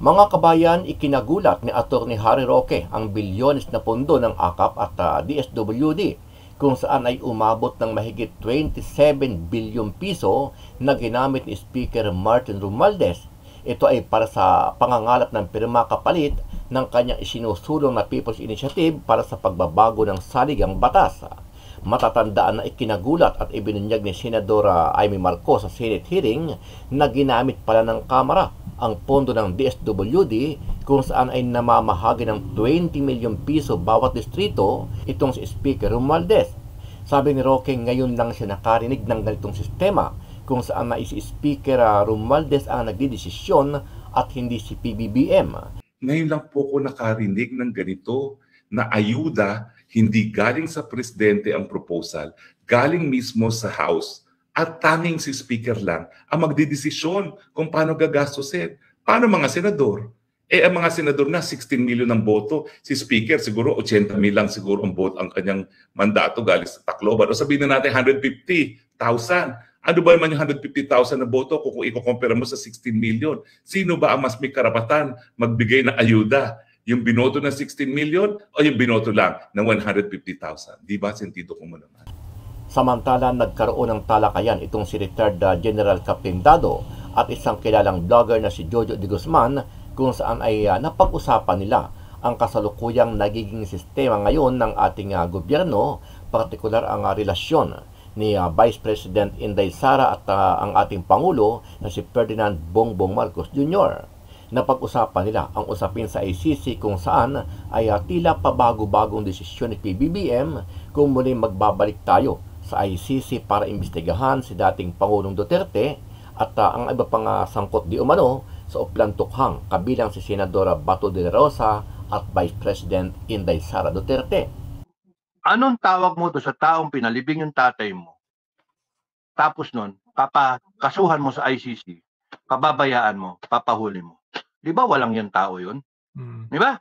Mga kabayan, ikinagulat ni Atty. Harry Roque ang bilyones na pondo ng AKAP at DSWD kung saan ay umabot ng mahigit 27 bilyong piso na ginamit ni Speaker Martin Romualdez. Ito ay para sa pangangalap ng pirma kapalit ng kanyang isinusulong na People's Initiative para sa pagbabago ng saligang batas. Matatandaan na ikinagulat at ibinunyag ni Senadora Amy Marcos sa Senate hearing na ginamit pala ng Kamara ang pondo ng DSWD kung saan ay namamahagi ng 20 milyong piso bawat distrito itong si Speaker Romualdez. Sabi ni Roque, ngayon lang siya nakarinig ng ganitong sistema kung saan na si Speaker Romualdez ang nagdidesisyon at hindi si PBBM. Ngayon lang po ko nakarinig ng ganito na ayuda, hindi galing sa presidente ang proposal, galing mismo sa House. At tanging si Speaker lang ang magdidesisyon kung paano gagastusin. Paano mga senador? Ang mga senador na 16 million ng boto, si Speaker siguro 80 mil lang siguro ang boto ang kanyang mandato galing sa Tacloban. O sabihin na natin 150,000. Ano ba naman yung 150,000 na boto kung i-compare mo sa 16 million? Sino ba ang mas may karapatan magbigay ng ayuda? Yung binoto ng 16 million o yung binoto lang ng 150,000? Di ba? Sentido ko mo naman. Samantala, nagkaroon ng talakayan itong si retired General Captain Dado at isang kilalang vlogger na si Jojo de Guzman kung saan ay napag-usapan nila ang kasalukuyang nagiging sistema ngayon ng ating gobyerno, partikular ang relasyon ni Vice President Inday Sara at ang ating Pangulo na si Ferdinand Bongbong Marcos Jr. Napag-usapan nila ang usapin sa ICC kung saan ay tila pabago-bagong desisyon ni PBBM kung muling magbabalik tayo sa ICC para imbestigahan si dating Pangulong Duterte at ang iba pang sangkot di umano sa uplantukhang kabilang si Senadora Bato de la Rosa at Vice President Inday Sara Duterte. Anong tawag mo to sa taong pinalibing yung tatay mo? Tapos nun, papakasuhan mo sa ICC, pababayaan mo, papahuli mo. Di ba walang yung tao yun? Di ba?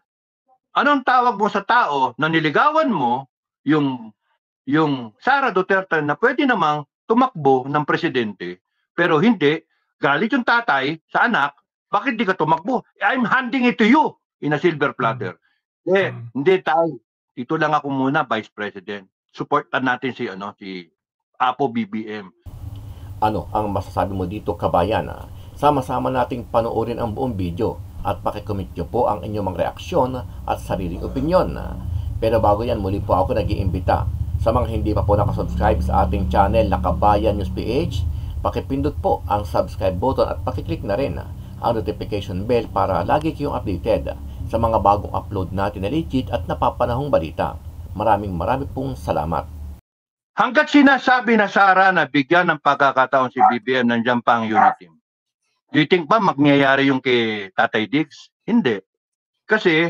Anong tawag mo sa tao na niligawan mo yung Sara Duterte na pwede namang tumakbo ng presidente, pero hindi, galit yung tatay sa anak, bakit di ka tumakbo? I'm handing it to you in a silver platter. Hindi tayo. Dito lang ako muna, Vice President. Supportan natin si Apo BBM. Ano ang masasabi mo dito, kabayan? Sama-sama nating panoorin ang buong video at pakicomment nyo po ang inyong mga reaksyon at sariling opinyon. Pero bago yan, muli po ako nag-iimbita sa mga hindi pa po nakasubscribe sa ating channel na Kabayan News PH, pakipindot po ang subscribe button at pakiclick na rin ang notification bell para lagi kayong updated sa mga bagong upload natin na legit at napapanahong balita. Maraming pong salamat. Hanggat sinasabi na Sara na bigyan ng pagkakataon si BBM, nandiyan pa ang unity. Do you think ba magyayari yung kay Tatay Diggs? Hindi. Kasi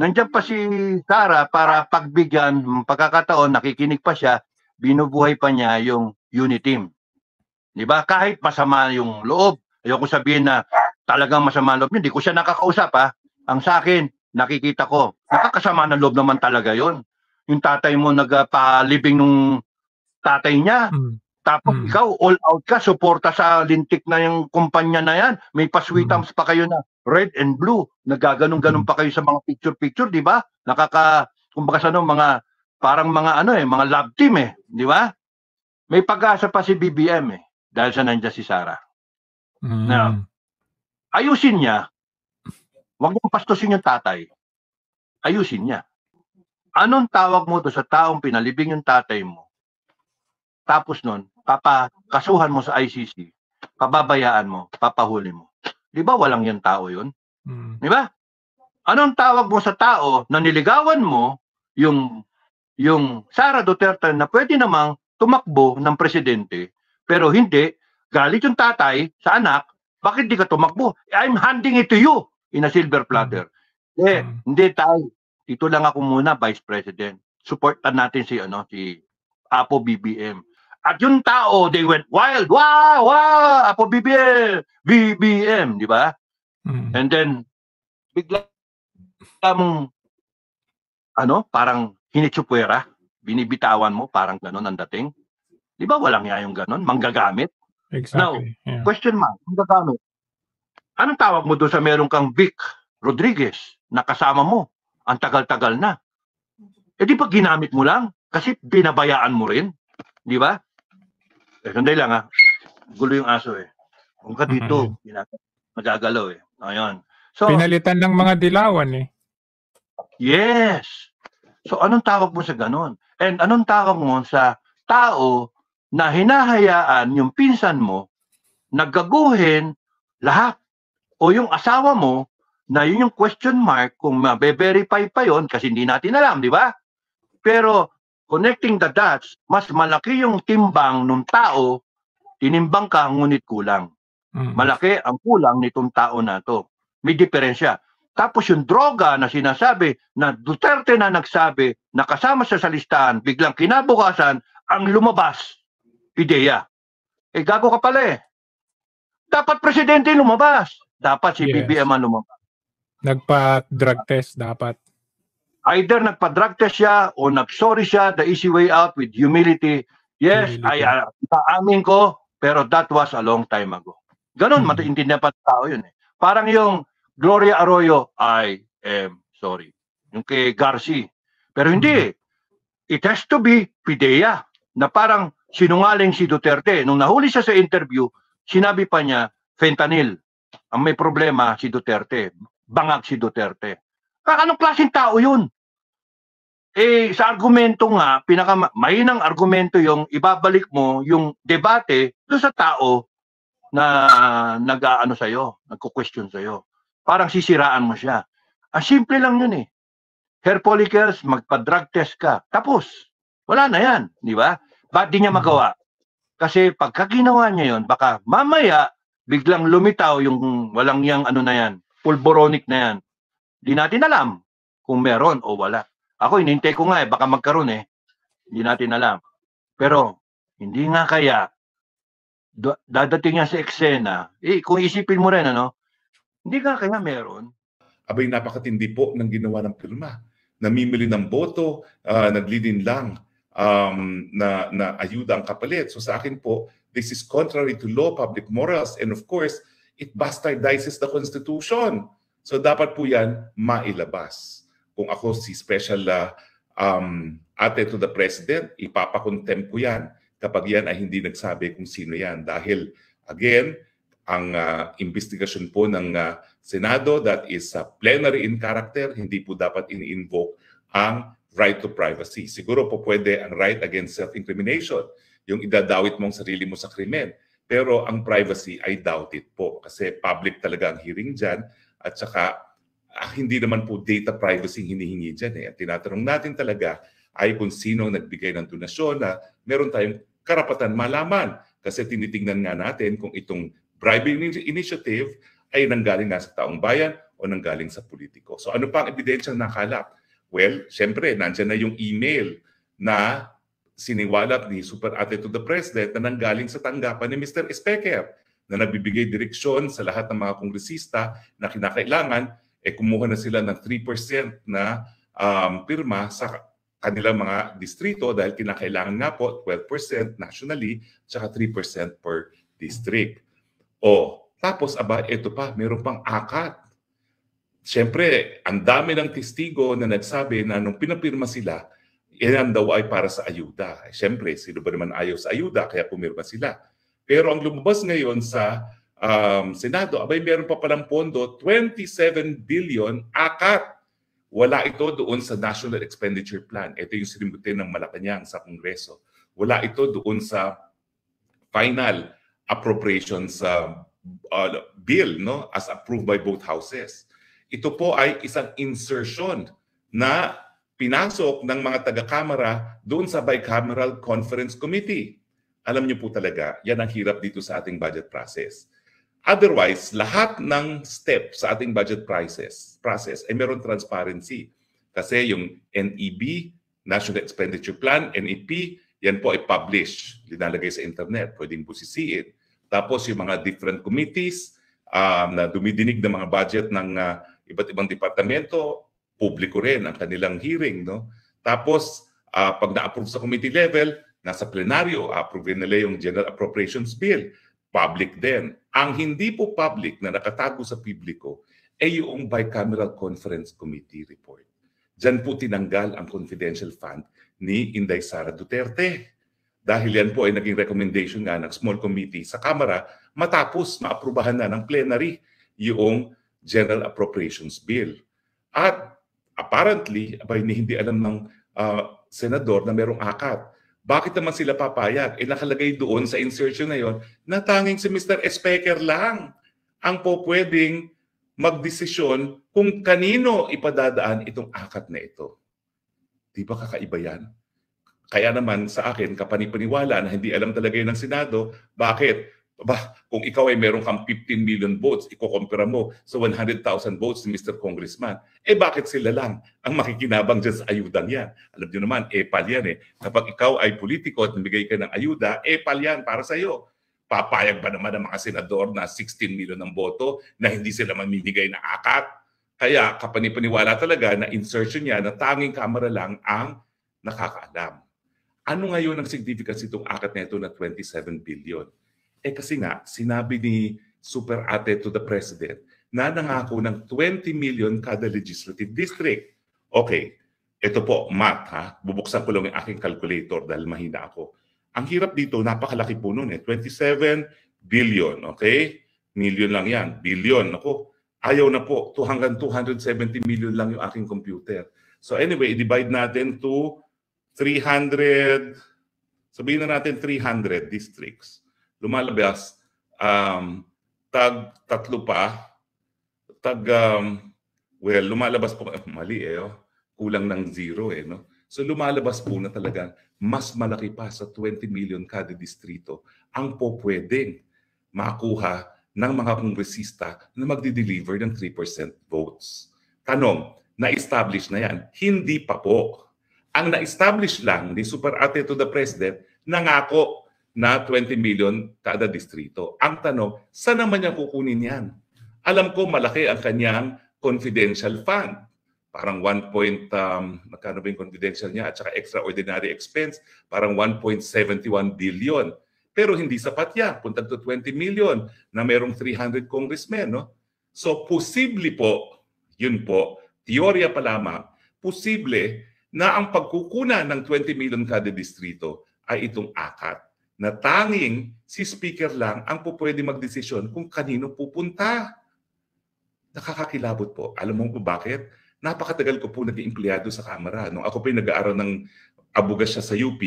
nandiyan pa si Sara para pagbigyan ng pagkakataon, nakikinig pa siya, binubuhay pa niya yung unity. Di ba? Kahit masama yung loob, ayoko sabihin na talagang masama loob, hindi ko siya nakakausap ha. Ang sa akin, nakikita ko, nakakasama ng loob naman talaga yon. Yung tatay mo nagpalibing nung tatay niya, tapos ikaw all out ka, suporta sa lintik na yung kumpanya na yan, may paswitams pa kayo na red and blue, nagaganon-ganon pa kayo sa mga picture-picture, di ba? Kumbaga sa mga, parang mga mga love team di ba? May pag-asa pa si BBM dahil sa nandiyan si Sara. Na, ayusin niya, huwag mong pastusin yung tatay. Ayusin niya. Anong tawag mo to sa taong pinalibing yung tatay mo? Tapos nun, papakasuhan mo sa ICC, pababayaan mo, papahuli mo. Di ba walang yung tao yun? Di ba? Anong tawag mo sa tao na niligawan mo yung Sara Duterte na pwede namang tumakbo ng presidente, pero hindi, galit yung tatay sa anak, bakit di ka tumakbo? I'm handing it to you in a silver platter. Hindi tayo. Dito lang ako muna, Vice President. Supportan natin si Apo BBM. At yung tao, they went wild. Wow! Wow! Apo BBM! BBM, di ba? And then, bigla mong, parang hinitsupwera, binibitawan mo, parang ganon ang dating. Di ba walang yung ganon? Manggagamit? Exactly. Now, question mark, manggagamit. Anong tawag mo doon sa meron kang Vic Rodriguez na kasama mo? Ang tagal-tagal na. Eh di ba ginamit mo lang? Kasi binabayaan mo rin. Di ba? Sandali lang ha. Gulo yung aso eh. Kung ka dito, magagalaw eh. Ayun. So, pinalitan ng mga dilawan eh. Yes. So anong tawag mo sa ganon? And anong tawag mo sa tao na hinahayaan yung pinsan mo naggaguhin lahat? O yung asawa mo na yun yung question mark kung mabe-verify pa yon kasi hindi natin alam, di ba? Pero connecting the dots, mas malaki yung timbang ng tao, tinimbang ka ngunit kulang. Malaki ang kulang nitong tao na to. May diferensya. Tapos yung droga na sinasabi na Duterte na nagsabi na kasama siya sa listahan, biglang kinabukasan ang lumabas, PIDEA. Eh gago ka pala eh. Dapat presidente lumabas. Dapat si BBM ang lumabas. Nagpa-drug test dapat. Either nagpa-drug test siya o nag-sorry siya, the easy way out with humility. Yes, paamin ko, pero that was a long time ago. Ganon, mataintindihan pa tao yun eh. Parang yung Gloria Arroyo, I am sorry. Yung kay Garci. Pero hindi. It has to be PIDEA na parang sinungaling si Duterte. Nung nahuli siya sa interview, sinabi pa niya, fentanyl. Ang may problema si Duterte. Bangag si Duterte. Anong klaseng tao yun? Eh, sa argumento nga, mahinang argumento yung ibabalik mo yung debate doon sa tao na nag-aano sa'yo, nagko-question sa'yo. Parang sisiraan mo siya. Simple lang yun eh. Hair follicles, magpa-drug test ka. Tapos, wala na yan. Di ba? Ba't di niya magawa? Kasi pagka ginawa niya yun, baka mamaya, biglang lumitaw yung walang yang ano na yan, pulboronic na yan. Di natin alam kung meron o wala. Ako, inintay ko nga eh, baka magkaroon eh. Hindi natin alam. Pero, hindi nga kaya, dadating yan sa eksena, kung isipin mo rin, ano, hindi nga kaya meron. Abay, napakatindi po ng ginawa ng pirma. Namimili ng boto, naglilin lang na ayuda ang kapalit. So sa akin po, this is contrary to law, public morals, and of course, it bastardizes the Constitution. So dapat po yan mailabas. Kung ako si special ate to the President, ipapakontempt ko yan kapag yan ay hindi nagsabi kung sino yan. Dahil, again, ang investigasyon po ng Senado, that is plenary in character, hindi po dapat ini-invoke ang right to privacy. Siguro po pwede ang right against self-incrimination, yung idadawit mong sarili mo sa krimen. Pero ang privacy ay doubted po kasi public talaga ang hearing dyan at saka hindi naman po data privacy hinihingi dyan. Ang tinatanong natin talaga ay kung sino nagbigay ng donasyon na meron tayong karapatan malaman kasi tinitingnan nga natin kung itong bribing initiative ay nanggaling nga sa taong bayan o nanggaling sa politiko. So ano pa ang ebidensyang nakalap? Well, syempre, nandyan na yung email na siniwalat ni Super Ate to the President na nanggaling sa tanggapan ni Mr. Specker na nagbibigay direksyon sa lahat ng mga kongresista na kinakailangan, kumuha na sila ng 3% na pirma sa kanilang mga distrito dahil kinakailangan nga po 12% nationally tsaka 3% per district. Tapos ito pa, meron pang ACAT. Siyempre, ang dami ng testigo na nagsabi na nung pinapirma sila, yan daw ay para sa ayuda. Siyempre, sino ba naman ayaw sa ayuda kaya pumirma sila. Pero ang lumabas ngayon sa Senado, meron pa palang pondo, 27 billion ACAT. Wala ito doon sa National Expenditure Plan. Ito yung sinimutin ng Malacanang sa Kongreso. Wala ito doon sa final appropriations bill, no, as approved by both houses. Ito po ay isang insertion na pinasok ng mga taga-kamara doon sa Bicameral Conference Committee. Alam niyo po talaga, yan ang hirap dito sa ating budget process. Otherwise, lahat ng step sa ating budget process ay meron transparency. Kasi yung NEB, National Expenditure Plan, NEP, yan po ay publish, linalagay sa internet, pwedeng busisiin. Tapos yung mga different committees na dumidinig ng mga budget ng iba't ibang departamento, publiko rin ang kanilang hearing. No? Tapos pag na-approve sa committee level, nasa plenaryo, approve nila yung General Appropriations Bill. public din. Ang hindi po public na nakatago sa publiko ay yung Bicameral Conference Committee report. Diyan po tinanggal ang confidential fund ni Inday Sara Duterte. Dahil yan po ay naging recommendation nga ng small committee sa Kamara matapos maaprubahan na ng plenary yung General Appropriations Bill. At apparently, hindi alam ng senador na merong akat. Bakit naman sila papayag? Nakalagay doon sa insertion na yon na tanging si Mr. Speaker lang ang po pwedeng magdesisyon kung kanino ipadadaan itong akat na ito. Di ba kakaiba yan? Kaya naman sa akin, kapanipaniwala na hindi alam talaga yun ng Senado, bakit? Kung ikaw ay meron kang 15 million votes, ikukumpira mo sa 100,000 votes ni Mr. Congressman, bakit sila lang ang makikinabang dyan sa ayudang yan? Alam nyo naman, epal yan eh. Kapag ikaw ay politiko at namigay ka ng ayuda, epal yan para sa'yo. Papayag ba naman ang mga senador na 16 million ng boto na hindi sila mamimigay na akat? Kaya kapanipaniwala talaga na insertion niya na tanging Kamara lang ang nakakaalam. Ano ngayon ang significance itong akat na ito na 27 billion? Kasi nga, sinabi ni Super Ate to the President na nangako ng 20 million kada legislative district. Okay, ito po, math ha. Bubuksan ko lang yung aking calculator dahil mahina ako. Ang hirap dito, napakalaki po nun eh. 27 billion, okay? Million lang yan. Billion, ako. Ayaw na po. Hanggang 270 million lang yung aking computer. So anyway, i-divide natin to 300, sabihin na natin 300 districts. Lumalabas, tatlo pa, lumalabas po, mali kulang ng zero no? So lumalabas po na talagang mas malaki pa sa 20 million kada distrito ang po pwedeng makuha ng mga kongresista na magdi-deliver ng 3% votes. Tanong, na-establish na yan? Hindi pa po. Ang na-establish lang ni Super Ate to the President, nangako na 20 million kada distrito. Ang tanong, saan naman niya kukunin yan? Alam ko malaki ang kanyang confidential fund. Parang magkano ba yung confidential niya at saka extraordinary expense, parang 1.71 billion. Pero hindi sapat yan. Punta to 20 million na merong 300 congressmen. No? So posible po, yun po, teorya pa lamang, posible na ang pagkukunan ng 20 million kada distrito ay itong akat na tanging si Speaker lang ang po pwede magdesisyon kung kanino pupunta. Nakakakilabot po. Alam mo po bakit? Napakatagal ko po naging empleyado sa Kamara. Nung ako po yung nag-aaral ng abogasya sa UP,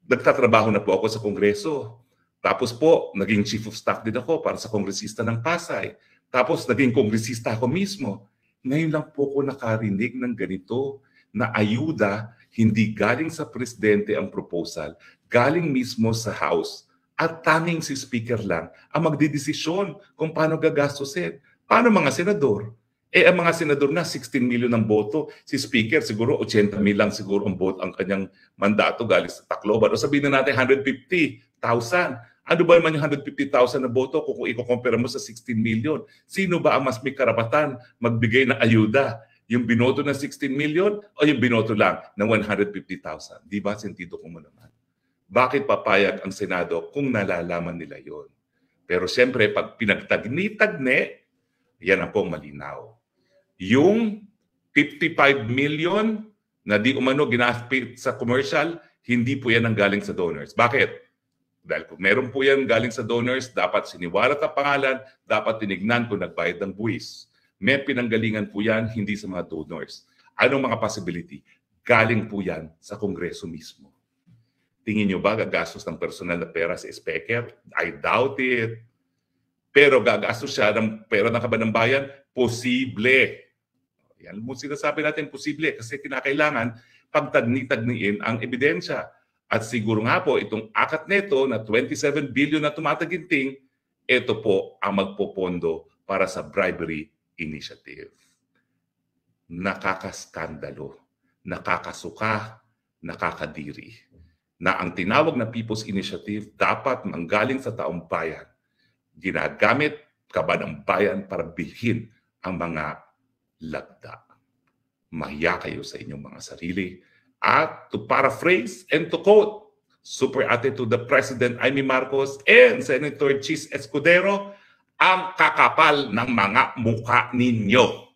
nagtatrabaho na po ako sa Kongreso. Tapos po, naging Chief of Staff din ako para sa Kongresista ng Pasay. Tapos naging Kongresista ako mismo. Ngayon lang po ako nakarinig ng ganito na ayuda, hindi galing sa Presidente ang proposal, galing mismo sa House. At tanging si Speaker lang ang magdidesisyon kung paano gagastusin. Paano mga senador? Ang mga senador na 16 million ng boto, si Speaker siguro 80 mil lang siguro ang vote ang kanyang mandato galing sa Tacloban. O sabihin na natin 150,000. Ano ba naman yung 150,000 na boto kung i-compare mo sa 16 million? Sino ba ang mas may karapatan magbigay ng ayuda? Yung binoto ng 16 million o yung binoto lang ng 150,000? Di ba sentido ko mo naman? Bakit papayag ang Senado kung nalalaman nila yon? Pero siyempre, pag pinagtagni-tagne, yan ang pong malinaw. Yung 55 million na di umano ginastos sa commercial, hindi po yan ang galing sa donors. Bakit? Dahil kung meron po yan galing sa donors, dapat siniwalat ang pangalan, dapat tinignan kung nagbayad ng buwis. May pinanggalingan po yan, hindi sa mga donors. Anong mga possibility? Galing po yan sa Kongreso mismo. Tingin nyo ba gagastos ng personal na pera sa Speaker? I doubt it. Pero gagastos siya ng pera ng kaban ng bayan? Posible. Yan mo sinasabi natin, posible. Kasi kinakailangan pagtagni-tagniin ang ebidensya. At siguro nga po, itong akat neto na 27 billion na tumataginting, ito po ang magpopondo para sa bribery initiative. Nakakaskandalo, nakakasuka, nakakadiri. Na ang tinawag na People's Initiative dapat manggaling sa taong bayan. Ginagamit kaban ng bayan para bilhin ang mga lagda. Mahiya kayo sa inyong mga sarili. At to paraphrase and to quote super ate to the President Amy Marcos and Senator Chis Escudero, ang kakapal ng mga mukha ninyo.